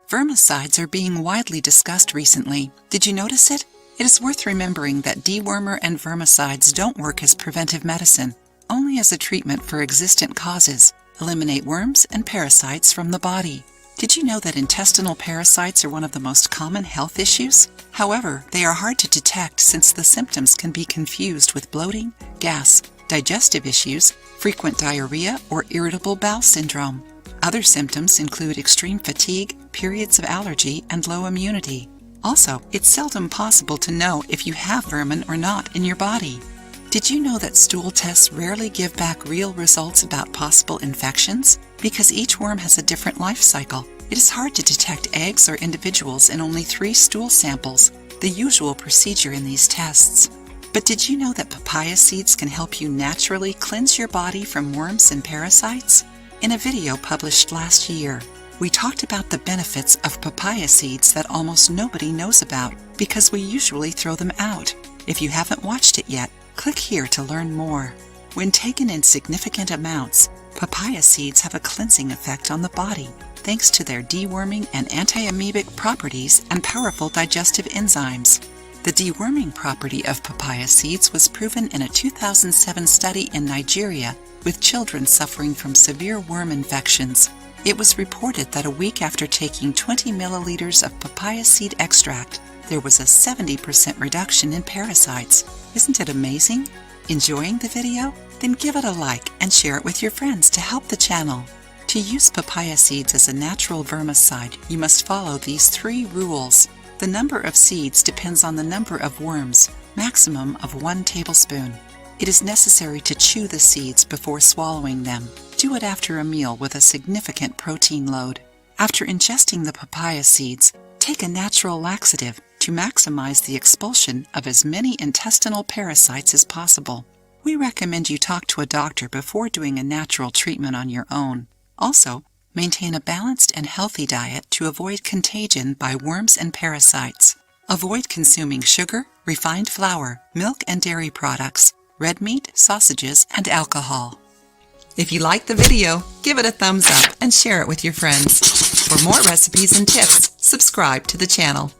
Vermicides are being widely discussed recently. Did you notice it? It is worth remembering that dewormer and vermicides don't work as preventive medicine, only as a treatment for existent causes. Eliminate worms and parasites from the body. Did you know that intestinal parasites are one of the most common health issues? However, they are hard to detect since the symptoms can be confused with bloating, gas, digestive issues, frequent diarrhea, or irritable bowel syndrome. Other symptoms include extreme fatigue, periods of allergy, and low immunity. Also, it's seldom possible to know if you have vermin or not in your body. Did you know that stool tests rarely give back real results about possible infections? Because each worm has a different life cycle, it is hard to detect eggs or individuals in only 3 stool samples, the usual procedure in these tests. But did you know that papaya seeds can help you naturally cleanse your body from worms and parasites? In a video published last year, we talked about the benefits of papaya seeds that almost nobody knows about because we usually throw them out. If you haven't watched it yet, click here to learn more. When taken in significant amounts, papaya seeds have a cleansing effect on the body thanks to their deworming and anti-amoebic properties and powerful digestive enzymes. The deworming property of papaya seeds was proven in a 2007 study in Nigeria with children suffering from severe worm infections. It was reported that a week after taking 20 milliliters of papaya seed extract, there was a 70% reduction in parasites. Isn't it amazing? Enjoying the video? Then give it a like and share it with your friends to help the channel. To use papaya seeds as a natural vermicide, you must follow these 3 rules. The number of seeds depends on the number of worms, maximum of 1 tablespoon. It is necessary to chew the seeds before swallowing them. Do it after a meal with a significant protein load. After ingesting the papaya seeds, take a natural laxative to maximize the expulsion of as many intestinal parasites as possible. We recommend you talk to a doctor before doing a natural treatment on your own. Also, maintain a balanced and healthy diet to avoid contagion by worms and parasites. Avoid consuming sugar, refined flour, milk and dairy products, red meat, sausages, and alcohol. If you liked the video, give it a thumbs up and share it with your friends. For more recipes and tips, subscribe to the channel.